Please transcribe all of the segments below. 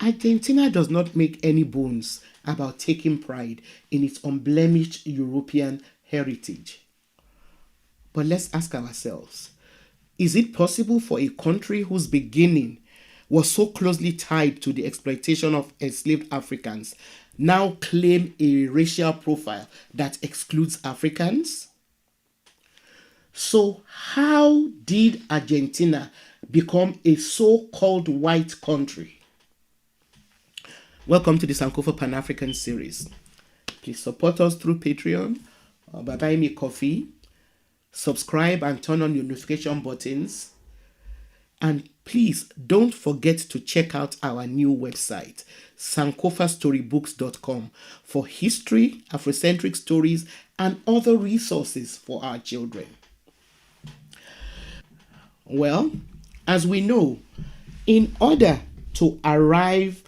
Argentina does not make any bones about taking pride in its unblemished European heritage. But let's ask ourselves, is it possible for a country whose beginning was so closely tied to the exploitation of enslaved Africans now claim a racial profile that excludes Africans? So, how did Argentina become a so-called white country? Welcome to the Sankofa Pan-African series. Please support us through Patreon or by buying me coffee. Subscribe and turn on your notification buttons. And please don't forget to check out our new website, sankofastorybooks.com, for history, Afrocentric stories, and other resources for our children. Well, as we know, in order to arrive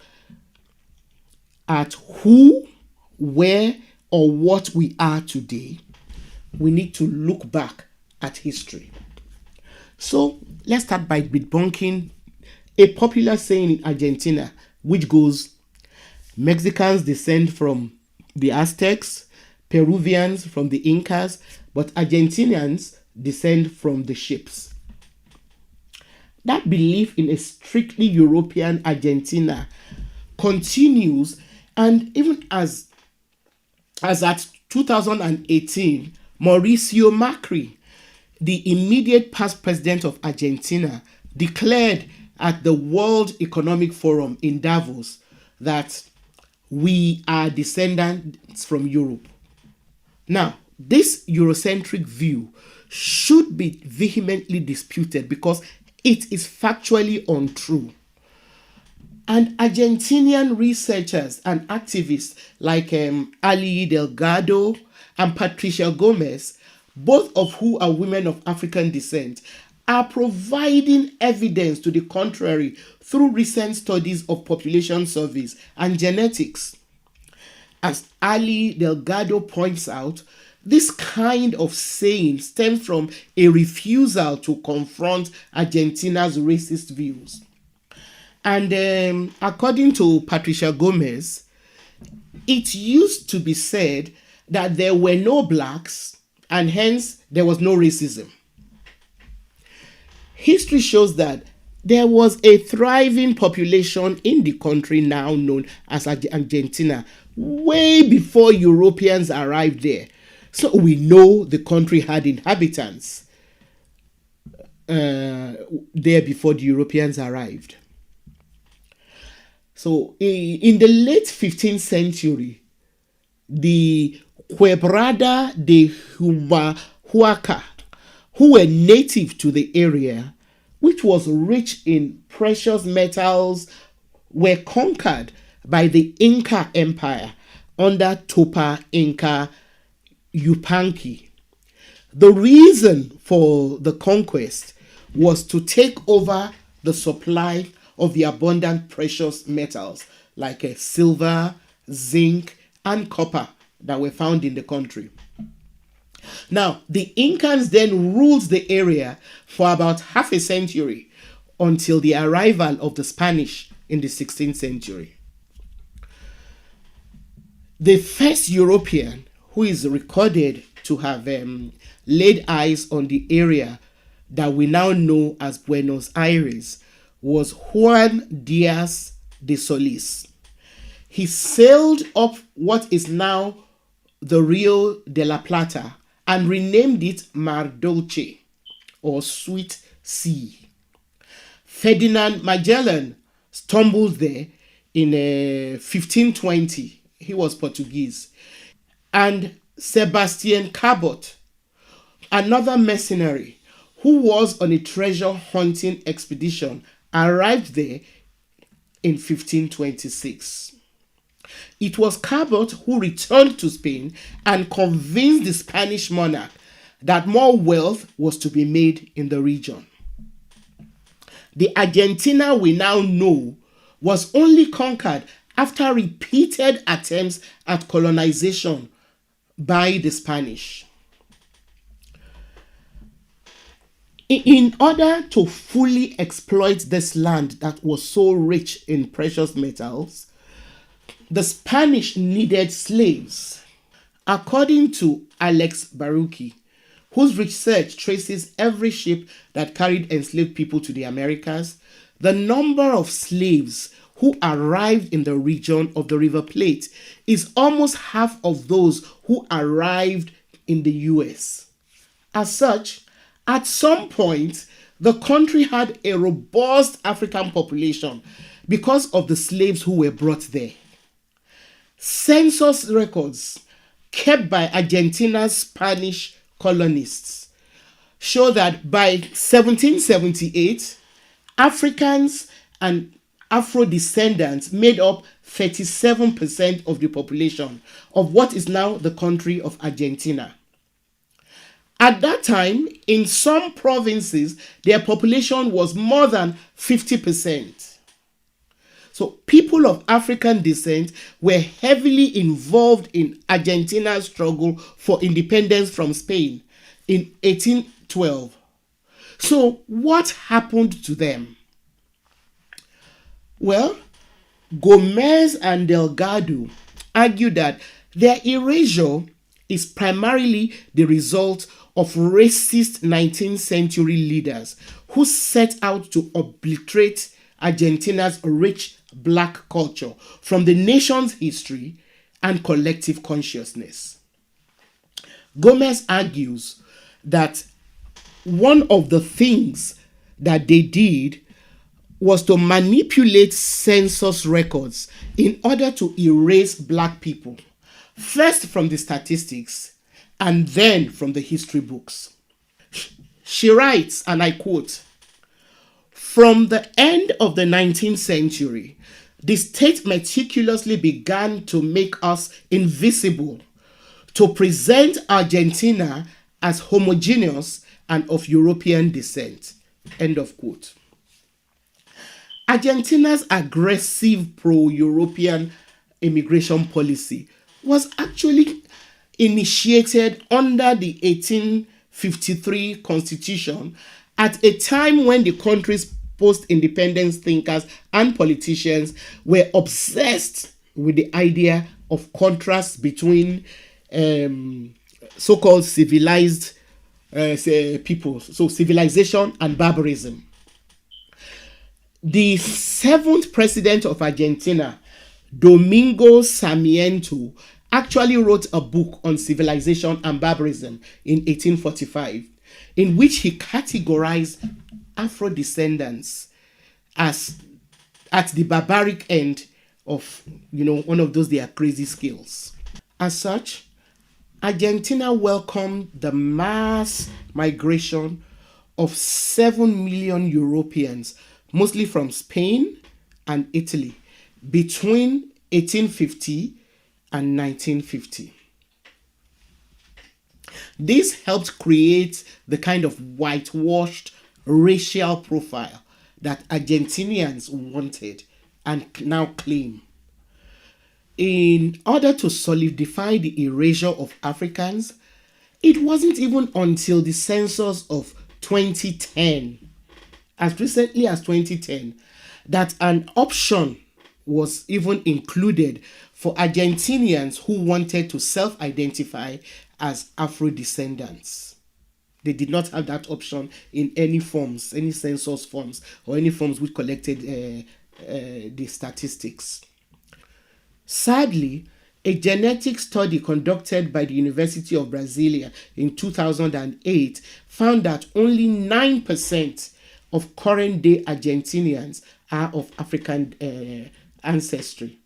at who, where, or what we are today, we need to look back at history. So let's start by debunking a popular saying in Argentina, which goes, Mexicans descend from the Aztecs, Peruvians from the Incas, but Argentinians descend from the ships. That belief in a strictly European Argentina continues, and even as at 2018, Mauricio Macri, the immediate past president of Argentina, declared at the World Economic Forum in Davos that we are descendants from Europe. Now, this Eurocentric view should be vehemently disputed because it is factually untrue. And Argentinian researchers and activists like Ali Delgado and Patricia Gomez, both of who are women of African descent, are providing evidence to the contrary through recent studies of population surveys and genetics. As Ali Delgado points out, this kind of saying stems from a refusal to confront Argentina's racist views. And according to Patricia Gomez, it used to be said that there were no blacks and hence there was no racism. History shows that there was a thriving population in the country now known as Argentina way before Europeans arrived there. So we know the country had inhabitants there before the Europeans arrived. So in the late 15th century, the Quebrada de Humahuaca, who were native to the area, which was rich in precious metals, were conquered by the Inca Empire under Tupac Inca Yupanqui. The reason for the conquest was to take over the supply of the abundant precious metals like silver, zinc, and copper that were found in the country. Now, the Incans then ruled the area for about half a century until the arrival of the Spanish in the 16th century. The first European who is recorded to have laid eyes on the area that we now know as Buenos Aires was Juan Diaz de Solis. He sailed up what is now the Rio de la Plata and renamed it Mar Dulce, or Sweet Sea. Ferdinand Magellan stumbled there in 1520. He was Portuguese. And Sebastian Cabot, another mercenary who was on a treasure hunting expedition, arrived there in 1526. It was Cabot who returned to Spain and convinced the Spanish monarch that more wealth was to be made in the region. The Argentina we now know was only conquered after repeated attempts at colonization by the Spanish. In order to fully exploit this land that was so rich in precious metals, the Spanish needed slaves. According to Alex Baruchi, whose research traces every ship that carried enslaved people to the Americas, the number of slaves who arrived in the region of the River Plate is almost half of those who arrived in the US. As such, at some point, the country had a robust African population because of the slaves who were brought there. Census records kept by Argentina's Spanish colonists show that by 1778, Africans and Afro descendants made up 37% of the population of what is now the country of Argentina. At that time, in some provinces, their population was more than 50%. So people of African descent were heavily involved in Argentina's struggle for independence from Spain in 1812. So what happened to them? Well, Gomez and Delgado argue that their erasure is primarily the result of racist 19th century leaders who set out to obliterate Argentina's rich black culture from the nation's history and collective consciousness. Gomez argues that one of the things that they did was to manipulate census records in order to erase black people, first from the statistics and then from the history books. She writes, and I quote, "From the end of the 19th century, the state meticulously began to make us invisible, to present Argentina as homogeneous and of European descent." End of quote. Argentina's aggressive pro-European immigration policy was actually initiated under the 1853 Constitution at a time when the country's post-independence thinkers and politicians were obsessed with the idea of contrast between so-called civilized people, so civilization and barbarism. The seventh president of Argentina, Domingo Sarmiento, actually wrote a book on civilization and barbarism in 1845, in which he categorized Afro descendants as at the barbaric end of, one of those their crazy skills. As such, Argentina welcomed the mass migration of 7 million Europeans, mostly from Spain and Italy, between 1850 and 1950. This helped create the kind of whitewashed racial profile that Argentinians wanted and now claim. In order to solidify the erasure of Africans, it wasn't even until the census of 2010, as recently as 2010, that an option was even included for Argentinians who wanted to self-identify as Afro-descendants. They did not have that option in any forms, any census forms, or any forms which collected the statistics. Sadly, a genetic study conducted by the University of Brasilia in 2008 found that only 9% of current-day Argentinians are of African ancestry.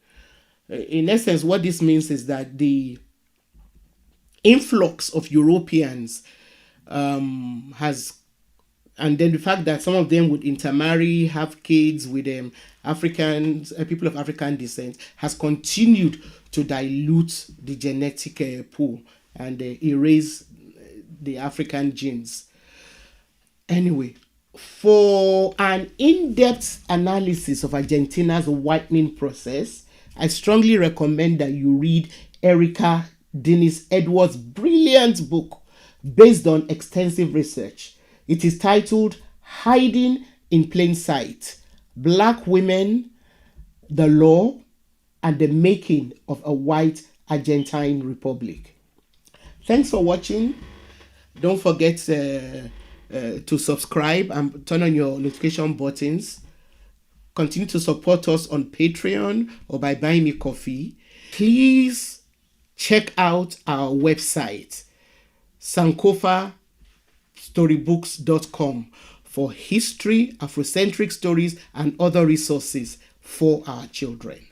In essence, what this means is that the influx of Europeans has, and then the fact that some of them would intermarry, have kids with Africans, people of African descent, has continued to dilute the genetic pool and erase the African genes. Anyway, for an in-depth analysis of Argentina's whitening process, I strongly recommend that you read Erica Dennis Edwards' brilliant book based on extensive research. It is titled Hiding in Plain Sight: Black Women, the Law, and the Making of a White Argentine Republic. Thanks for watching. Don't forget to subscribe and turn on your notification buttons. Continue to support us on Patreon or by buying me coffee. Please check out our website, sankofastorybooks.com, for history, Afrocentric stories, and other resources for our children.